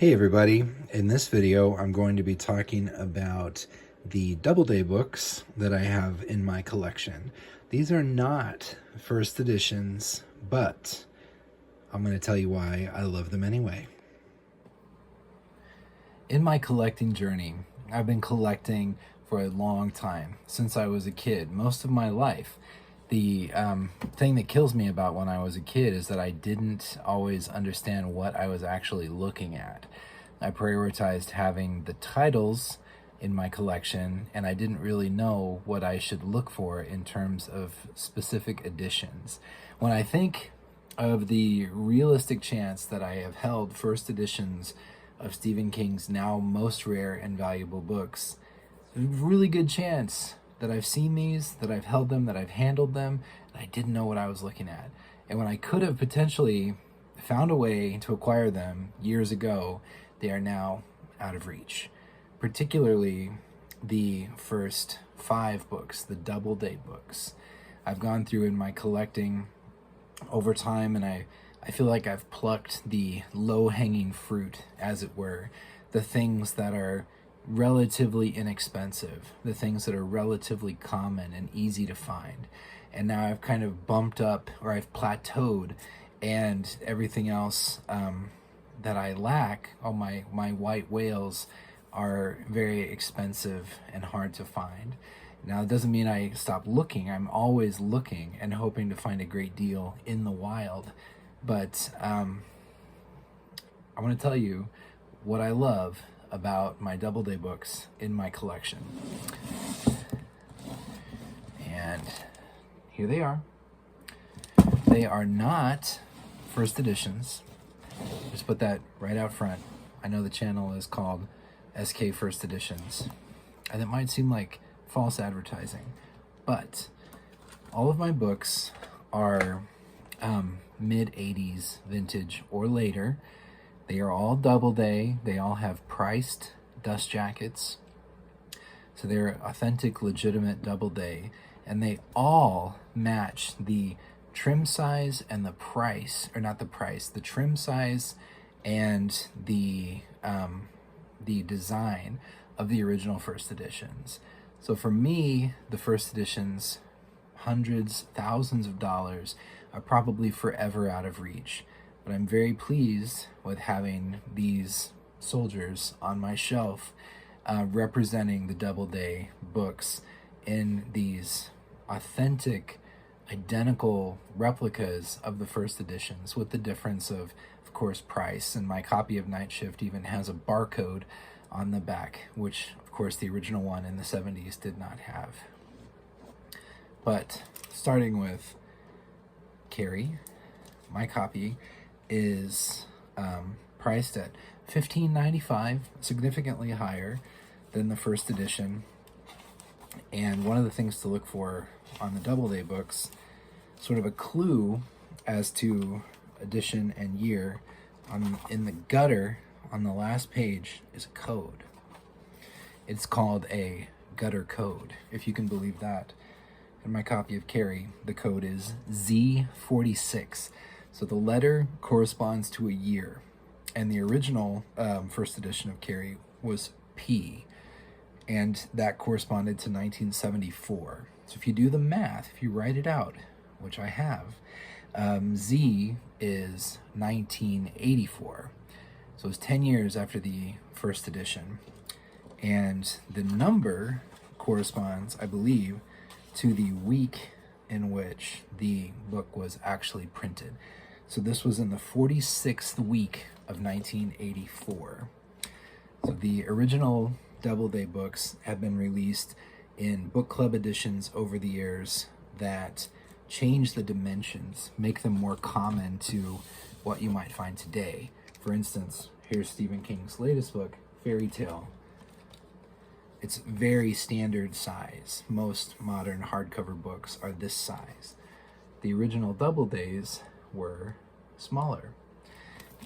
Hey everybody, in this video I'm going to be talking about the Doubleday books that I have in my collection. These are not first editions, but I'm going to tell you why I love them anyway. In my collecting journey, I've been collecting for a long time, since I was a kid, most of my life. The thing that kills me about when I was a kid is that I didn't always understand what I was actually looking at. I prioritized having the titles in my collection, and I didn't really know what I should look for in terms of specific editions. When I think of the realistic chance that I have held first editions of Stephen King's now most rare and valuable books, there's a really good chance that I've seen these, that I've held them, that I've handled them, and I didn't know what I was looking at. And when I could have potentially found a way to acquire them years ago, they are now out of reach. Particularly the first 5 books, the Doubleday books. I've gone through in my collecting over time, and I feel like I've plucked the low-hanging fruit, as it were, the things that are relatively inexpensive, the things that are relatively common and easy to find. And now I've kind of bumped up, or I've plateaued, and everything else that I lack, all my white whales, are very expensive and hard to find. Now, it doesn't mean I stop looking. I'm always looking and hoping to find a great deal in the wild. But I want to tell you what I love about my Doubleday books in my collection. And here they are. They are not first editions. Just put that right out front. I know the channel is called SK First Editions, and it might seem like false advertising, but all of my books are mid-80s vintage or later. They are all Doubleday. They all have priced dust jackets. So they're authentic, legitimate Doubleday. And they all match the trim size and the price, or not the price, the trim size and the design of the original first editions. So for me, the first editions, hundreds, thousands of dollars, are probably forever out of reach. But I'm very pleased with having these soldiers on my shelf representing the Doubleday books in these authentic, identical replicas of the first editions, with the difference of course, price. And my copy of Night Shift even has a barcode on the back, which, of course, the original one in the 70s did not have. But starting with Carrie, my copy is priced at $15.95, significantly higher than the first edition. And one of the things to look for on the Doubleday books, sort of a clue as to edition and year, in the gutter on the last page is a code. It's called a gutter code, if you can believe that. In my copy of Carrie, the code is Z46. So the letter corresponds to a year, and the original first edition of Carrie was P, and that corresponded to 1974. So if you do the math, if you write it out, which I have, Z is 1984. So it's 10 years after the first edition. And the number corresponds, I believe, to the week in which the book was actually printed. So this was in the 46th week of 1984. So the original Doubleday books have been released in book club editions over the years that change the dimensions, make them more common to what you might find today. For instance, here's Stephen King's latest book, Fairy Tale. It's very standard size. Most modern hardcover books are this size. The original Doubledays were smaller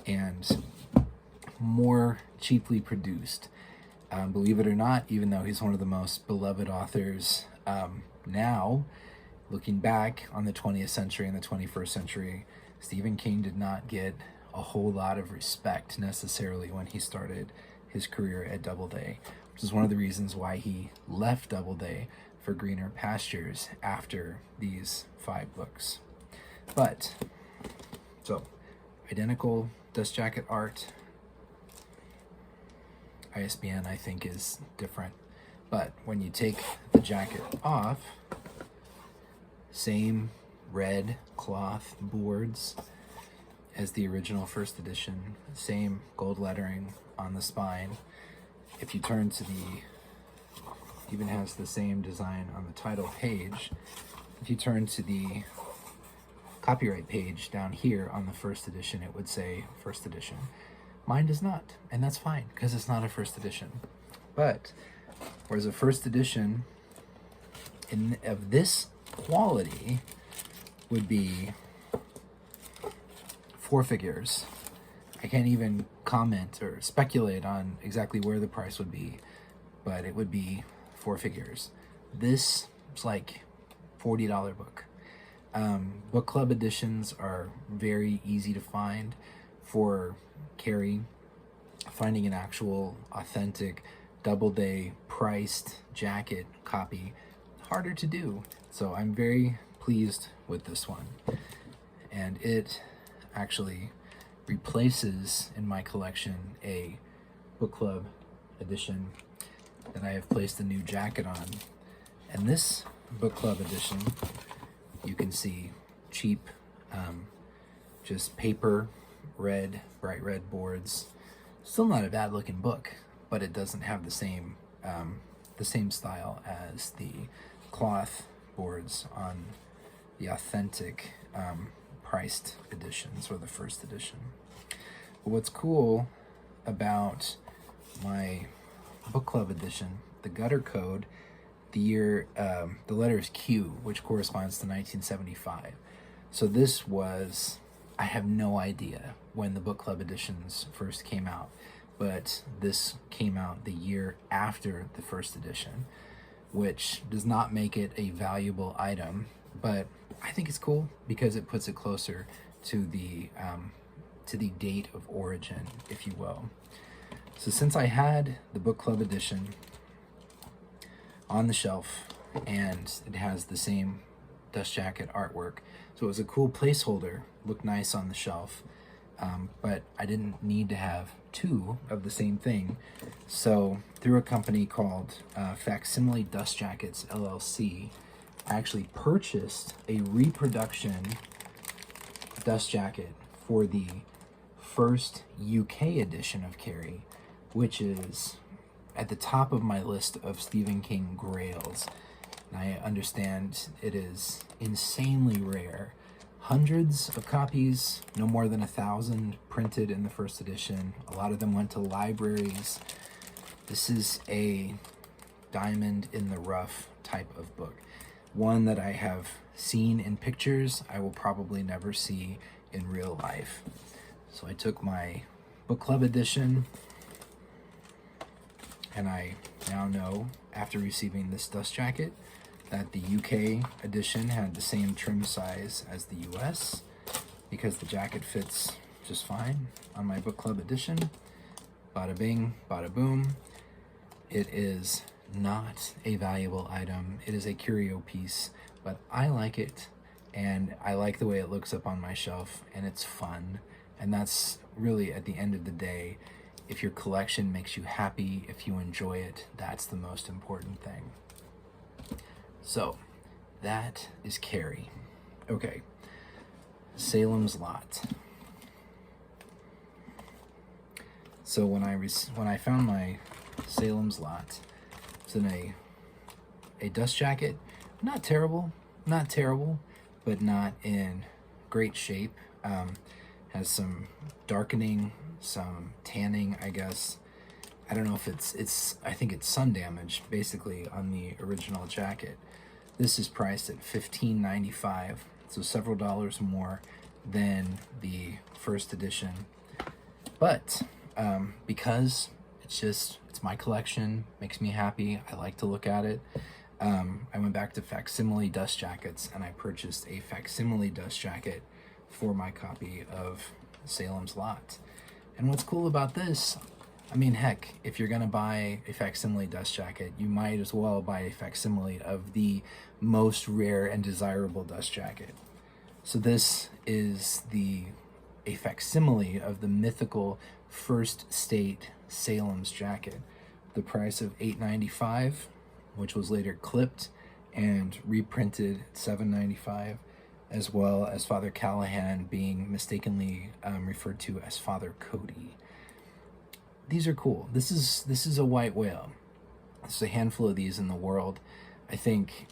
and more cheaply produced. Believe it or not, even though he's one of the most beloved authors now, looking back on the 20th century and the 21st century, Stephen King did not get a whole lot of respect necessarily when he started his career at Doubleday, which is one of the reasons why he left Doubleday for greener pastures after these 5 books. But, so, identical dust jacket art. ISBN, I think, is different. But when you take the jacket off, same red cloth boards as the original first edition, same gold lettering on the spine. If you turn to even has the same design on the title page. If you turn to the copyright page down here on the first edition, it would say first edition. Mine does not, and that's fine because it's not a first edition. But whereas a first edition of this quality would be 4 figures. I can't even comment or speculate on exactly where the price would be, but it would be 4 figures. This is like $40 book. Book club editions are very easy to find. For Carrie, finding an actual authentic Doubleday priced jacket copy, harder to do. So I'm very pleased with this one. And it actually replaces in my collection a book club edition that I have placed a new jacket on. And this book club edition, you can see cheap, just paper, red, bright red boards. Still not a bad looking book, but it doesn't have the same style as the cloth boards on the authentic priced editions or the first edition. But what's cool about my book club edition, the gutter code, the letter is Q, which corresponds to 1975. So this was, I have no idea when the book club editions first came out, but this came out the year after the first edition, which does not make it a valuable item, but I think it's cool because it puts it closer to the date of origin, if you will. So since I had the book club edition on the shelf and it has the same dust jacket artwork, so it was a cool placeholder, looked nice on the shelf, but I didn't need to have 2 of the same thing. So through a company called Facsimile Dust Jackets LLC, I actually purchased a reproduction dust jacket for the first UK edition of Carrie, which is at the top of my list of Stephen King grails. And I understand it is insanely rare. Hundreds of copies, no more than 1,000 printed in the first edition. A lot of them went to libraries. This is a diamond in the rough type of book. One that I have seen in pictures, I will probably never see in real life. So I took my book club edition, and I now know, after receiving this dust jacket, that the UK edition had the same trim size as the US, because the jacket fits just fine on my book club edition. Bada bing, bada boom. It is not a valuable item. It is a curio piece, but I like it, and I like the way it looks up on my shelf, and it's fun. And that's really, at the end of the day, if your collection makes you happy, if you enjoy it, that's the most important thing. So, that is Carrie. Okay, Salem's Lot. So when I found my Salem's Lot, it's in a dust jacket. Not terrible, but not in great shape. Has some darkening, some tanning, I guess. I don't know if I think it's sun damage, basically, on the original jacket. This is priced at $15.95, so several dollars more than the first edition. But because it's my collection, makes me happy, I like to look at it, I went back to Facsimile Dust Jackets, and I purchased a Facsimile Dust Jacket for my copy of Salem's Lot. And what's cool about this, I mean, heck, if you're going to buy a facsimile dust jacket, you might as well buy a facsimile of the most rare and desirable dust jacket. So this is a facsimile of the mythical first state Salem's jacket. The price of $8.95, which was later clipped and reprinted at $7.95, as well as Father Callahan being mistakenly referred to as Father Cody. These are cool. This is a white whale. There's a handful of these in the world. I think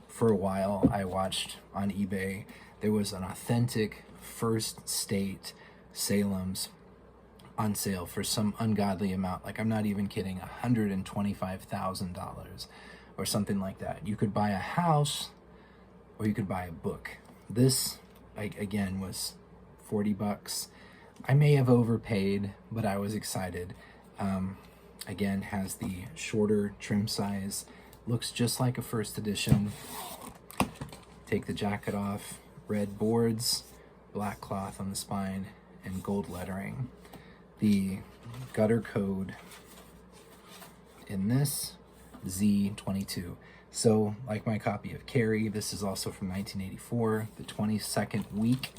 for a while I watched on eBay, there was an authentic first state Salem's on sale for some ungodly amount. Like, I'm not even kidding, $125,000 or something like that. You could buy a house or you could buy a book. This, again, was $40. I may have overpaid, but I was excited. Again, has the shorter trim size, looks just like a first edition. Take the jacket off, red boards, black cloth on the spine, and gold lettering. The gutter code in this, Z22. So, like my copy of Carrie, this is also from 1984, the 22nd week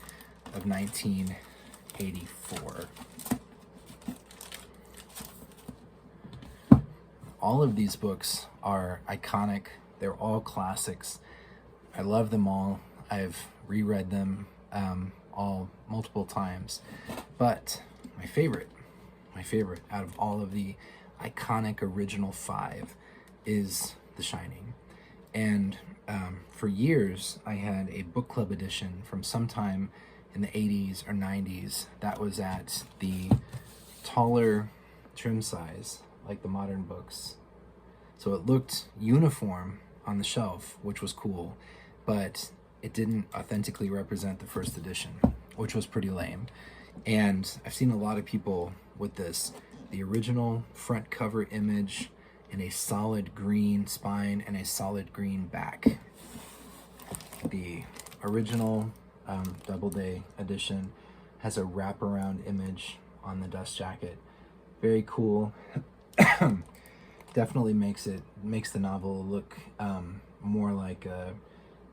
of 1984. All of these books are iconic. They're all classics. I love them all. I've reread them all multiple times. But my favorite out of all of the iconic original 5 is The Shining. And for years, I had a book club edition from sometime in the 80s or 90s that was at the taller trim size, like the modern books. So it looked uniform on the shelf, which was cool, but it didn't authentically represent the first edition, which was pretty lame. And I've seen a lot of people with this. The original front cover image in a solid green spine and a solid green back. The original Doubleday edition has a wraparound image on the dust jacket. Very cool. Definitely makes the novel look more like a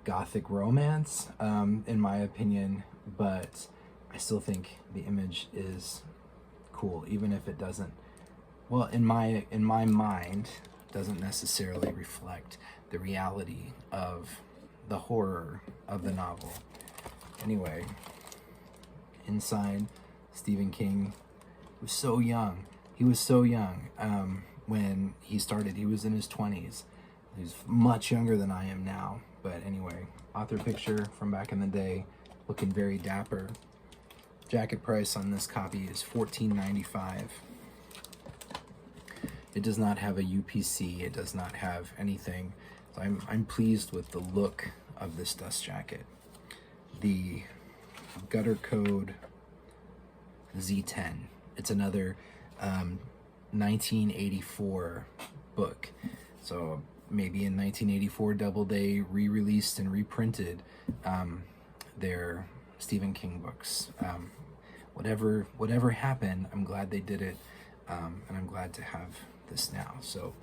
gothic romance, in my opinion, but I still think the image is cool, even if it doesn't, well, in my mind, doesn't necessarily reflect the reality of the horror of the novel. Anyway, inside, Stephen King was so young. He was so young when he started. He was in his 20s. He was much younger than I am now. But anyway, author picture from back in the day, looking very dapper. Jacket price on this copy is $14.95. It does not have a UPC. It does not have anything. So I'm pleased with the look of this dust jacket. The gutter code Z10. It's another 1984 book. So maybe in 1984, Doubleday re-released and reprinted their Stephen King books. Whatever happened, I'm glad they did it, and I'm glad to have this now. So,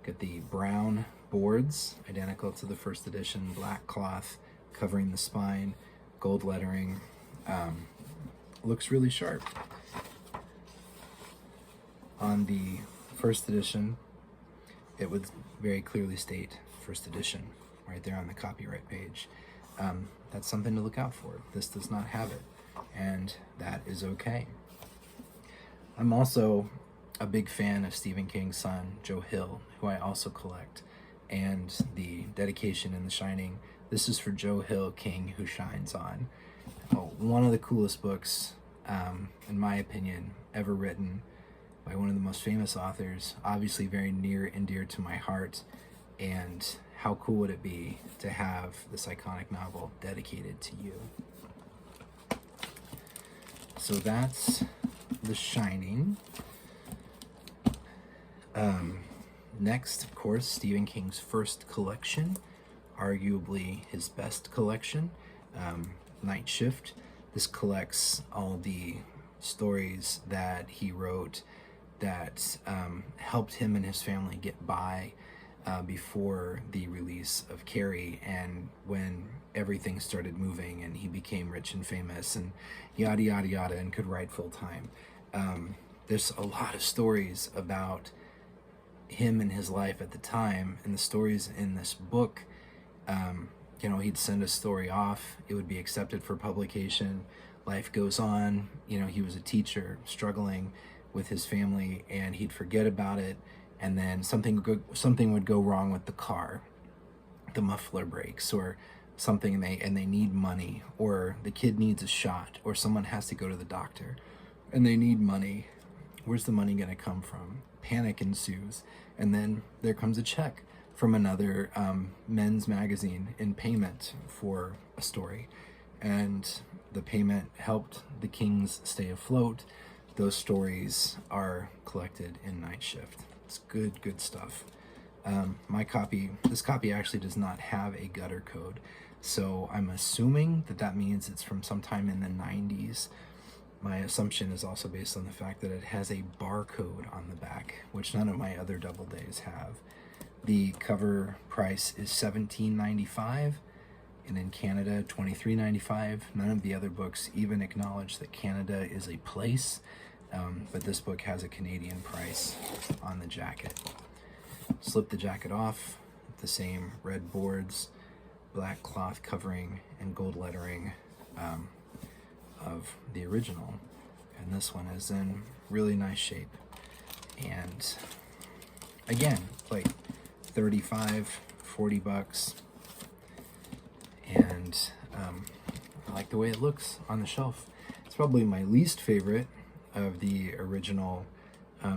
got the brown boards, identical to the first edition, black cloth covering the spine, gold lettering. Looks really sharp. On the first edition, it would very clearly state first edition right there on the copyright page. That's something to look out for. This does not have it, and that is okay. I'm also a big fan of Stephen King's son, Joe Hill, who I also collect, and the dedication in The Shining. This is for Joe Hill, King Who Shines On. One of the coolest books, in my opinion, ever written by one of the most famous authors, obviously very near and dear to my heart. And how cool would it be to have this iconic novel dedicated to you? So that's The Shining. Next, of course, Stephen King's first collection, arguably his best collection, Night Shift. this collects all the stories that he wrote that helped him and his family get by before the release of Carrie, and when everything started moving and he became rich and famous and yada yada yada and could write full time. There's a lot of stories about him and his life at the time, and the stories in this book, he'd send a story off, it would be accepted for publication, life goes on, he was a teacher struggling with his family, and he'd forget about it, and then something would go wrong with the car, the muffler breaks, or something, and they need money, or the kid needs a shot, or someone has to go to the doctor and they need money. Where's the money going to come from? Panic ensues, and then there comes a check from another men's magazine in payment for a story, and the payment helped the Kings stay afloat. Those stories are collected in Night Shift. It's good stuff. This copy actually does not have a gutter code, so I'm assuming that means it's from sometime in the 90s. My assumption is also based on the fact that it has a barcode on the back, which none of my other Doubledays have. The cover price is $17.95, and in Canada, $23.95. None of the other books even acknowledge that Canada is a place, but this book has a Canadian price on the jacket. Slip the jacket off, the same red boards, black cloth covering, and gold lettering of the original, and this one is in really nice shape. And again, like $35-40, and I like the way it looks on the shelf. It's probably my least favorite of the original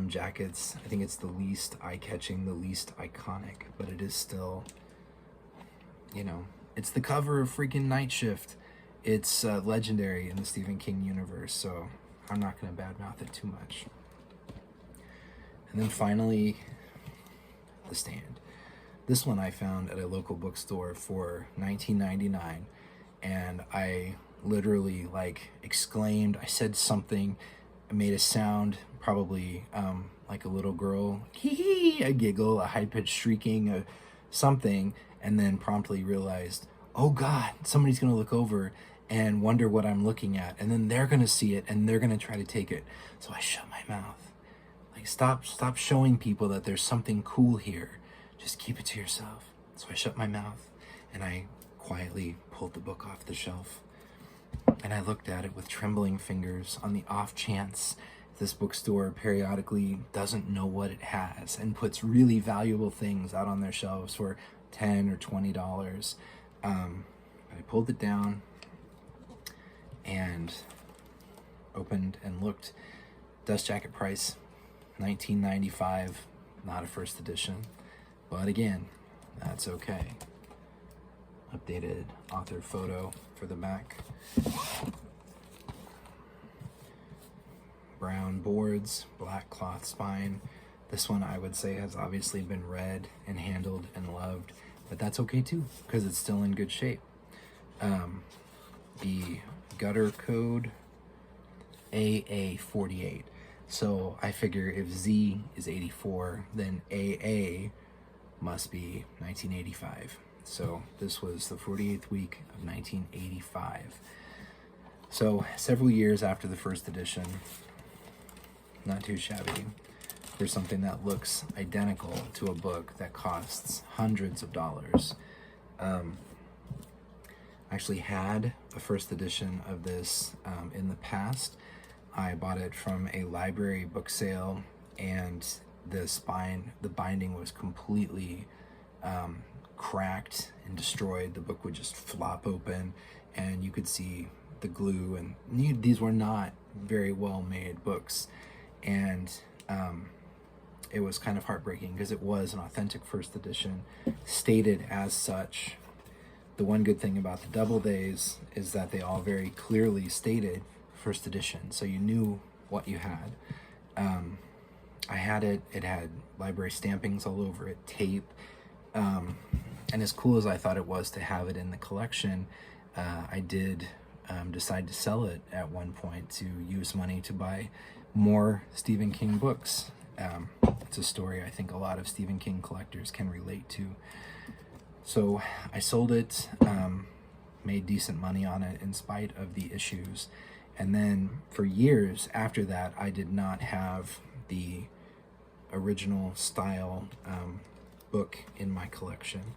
jackets. I think it's the least eye-catching, the least iconic, but it is still, it's the cover of freaking Night Shift. It's legendary in the Stephen King universe, so I'm not going to badmouth it too much. And then finally, The Stand. This one I found at a local bookstore for $19.99, and I literally exclaimed. I said something, I made a sound, probably like a little girl, hee, a giggle, a high-pitched shrieking, something, and then promptly realized, oh God, somebody's going to look over and wonder what I'm looking at, and then they're going to see it and they're going to try to take it. So I shut my mouth. Stop showing people that there's something cool here. Just keep it to yourself. So I shut my mouth and I quietly pulled the book off the shelf, and I looked at it with trembling fingers on the off chance this bookstore periodically doesn't know what it has and puts really valuable things out on their shelves for $10 or $20. I pulled it down and opened and looked. Dust jacket price, $19.95, not a first edition, but again, that's okay. Updated author photo for the back. Brown boards, black cloth spine. This one I would say has obviously been read and handled and loved, but that's okay too, because it's still in good shape. The gutter code, AA48. So I figure if Z is 84, then AA must be 1985. So this was the 48th week of 1985. So several years after the first edition, not too shabby for something that looks identical to a book that costs hundreds of dollars. I actually had a first edition of this in the past. I bought it from a library book sale, and the binding was completely cracked and destroyed. The book would just flop open, and you could see the glue, and these were not very well made books, and it was kind of heartbreaking because it was an authentic first edition, stated as such. The one good thing about the Doubledays is that they all very clearly stated first edition, so you knew what you had. I had it had library stampings all over it, tape, and as cool as I thought it was to have it in the collection, I did decide to sell it at one point to use money to buy more Stephen King books. It's a story I think a lot of Stephen King collectors can relate to. So I sold it, made decent money on it in spite of the issues. And then for years after that, I did not have the original style book in my collection.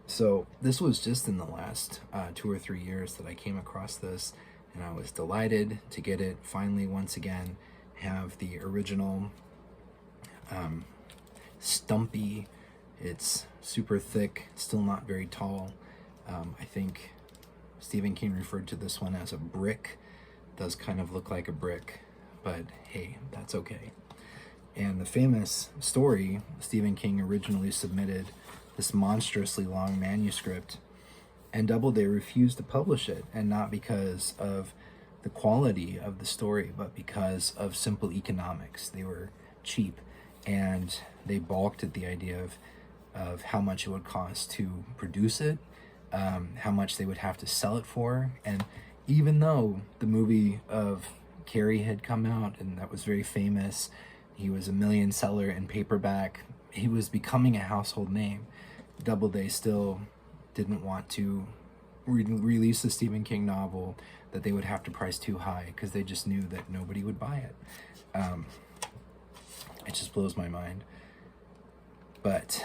So this was just in the last 2 or 3 years that I came across this, and I was delighted to get it finally once again, have the original stumpy. It's super thick, still not very tall. I think Stephen King referred to this one as a brick. Does kind of look like a brick, but hey, that's okay. And the famous story, Stephen King originally submitted this monstrously long manuscript, and Doubleday refused to publish it, and not because of the quality of the story, but because of simple economics. They were cheap, and they balked at the idea of how much it would cost to produce it, how much they would have to sell it for. And even though the movie of Carrie had come out, and that was very famous, he was a million seller in paperback, he was becoming a household name, Doubleday still didn't want to release a Stephen King novel that they would have to price too high, because they just knew that nobody would buy it. It just blows my mind. But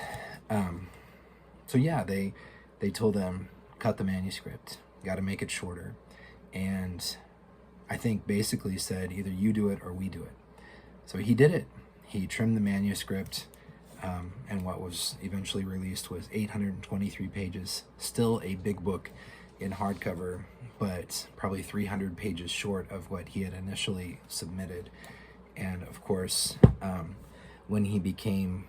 so yeah, they told them, cut the manuscript, got to make it shorter. And I think basically said, either you do it or we do it. So he did it. He trimmed the manuscript, and what was eventually released was 823 pages. Still a big book in hardcover, but probably 300 pages short of what he had initially submitted. And of course, when he became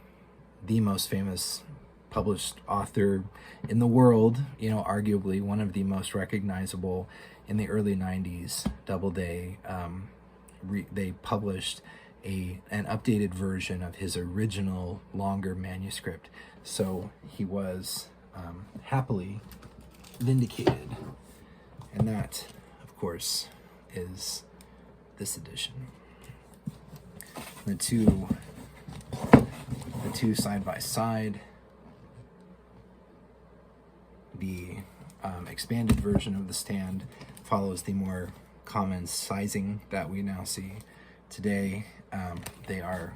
the most famous published author in the world, arguably one of the most recognizable in the early 90s, Doubleday, they published an updated version of his original longer manuscript. So he was happily vindicated. And that, of course, is this edition. The two side by side. The expanded version of the stand follows the more common sizing that we now see today. They are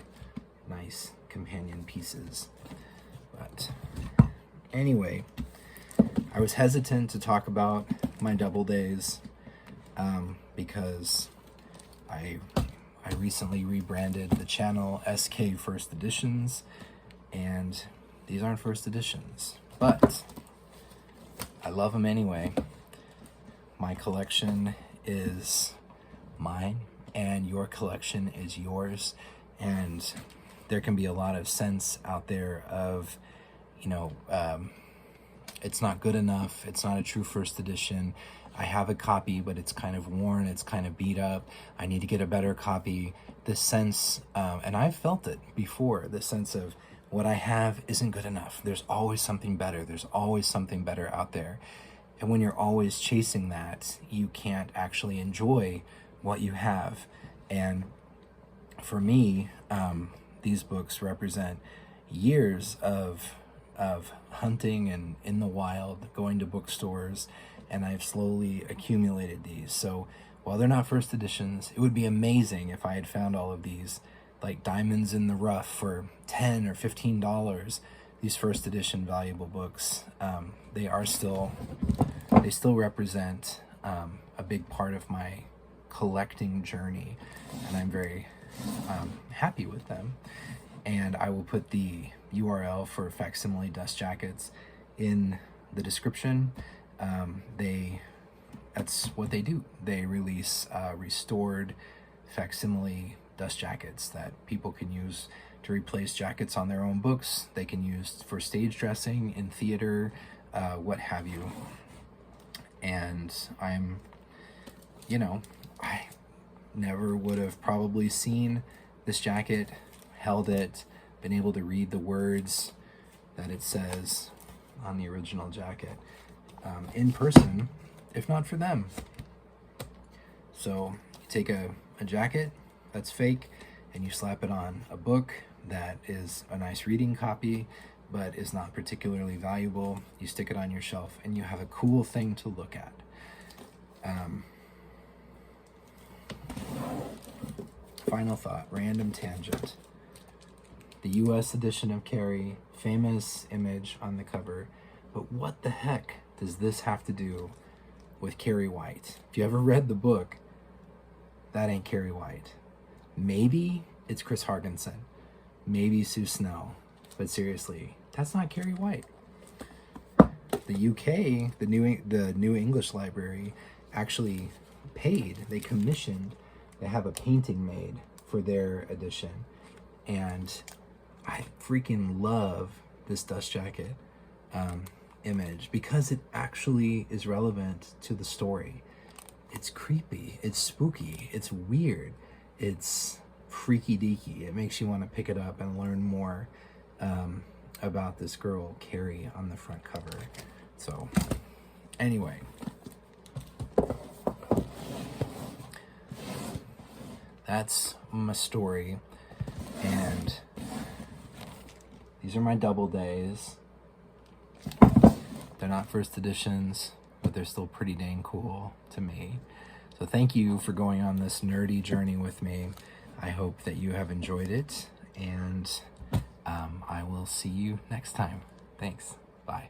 nice companion pieces. But anyway, I was hesitant to talk about my Doubledays because I recently rebranded the channel SK First Editions, and these aren't first editions, but I love them anyway. My collection is mine, and your collection is yours, and there can be a lot of sense out there of, it's not good enough, it's not a true first edition, I have a copy, but it's kind of worn, it's kind of beat up, I need to get a better copy. This sense, and I've felt it before, the sense of what I have isn't good enough. There's always something better. There's always something better out there. And when you're always chasing that, you can't actually enjoy what you have. And for me, these books represent years of hunting and in the wild, going to bookstores, and I've slowly accumulated these. So while they're not first editions, it would be amazing if I had found all of these like diamonds in the rough for $10 or $15. These first edition valuable books, they still represent a big part of my collecting journey, and I'm very happy with them. And I will put the URL for Facsimile Dust Jackets in the description. That's what they do. They release restored facsimile dust jackets that people can use to replace jackets on their own books. They can use for stage dressing, in theater, what have you. And I never would have probably seen this jacket, held it, been able to read the words that it says on the original jacket in person, if not for them. So you take a jacket that's fake and you slap it on a book that is a nice reading copy but is not particularly valuable. You stick it on your shelf and you have a cool thing to look at. Final thought, random tangent. The US edition of Carrie, famous image on the cover, but what the heck does this have to do with Carrie White? If you ever read the book, that ain't Carrie White. Maybe it's Chris Hargensen, maybe Sue Snell, but seriously, that's not Carrie White. The UK, the New English Library, actually paid. They commissioned. They have a painting made for their edition, and I freaking love this dust jacket image because it actually is relevant to the story. It's creepy, it's spooky, it's weird, it's freaky deaky. It makes you want to pick it up and learn more about this girl, Carrie, on the front cover. So, anyway. That's my story, and these are my Doubledays. They're not first editions, but they're still pretty dang cool to me. So thank you for going on this nerdy journey with me. I hope that you have enjoyed it, and I will see you next time. Thanks. Bye.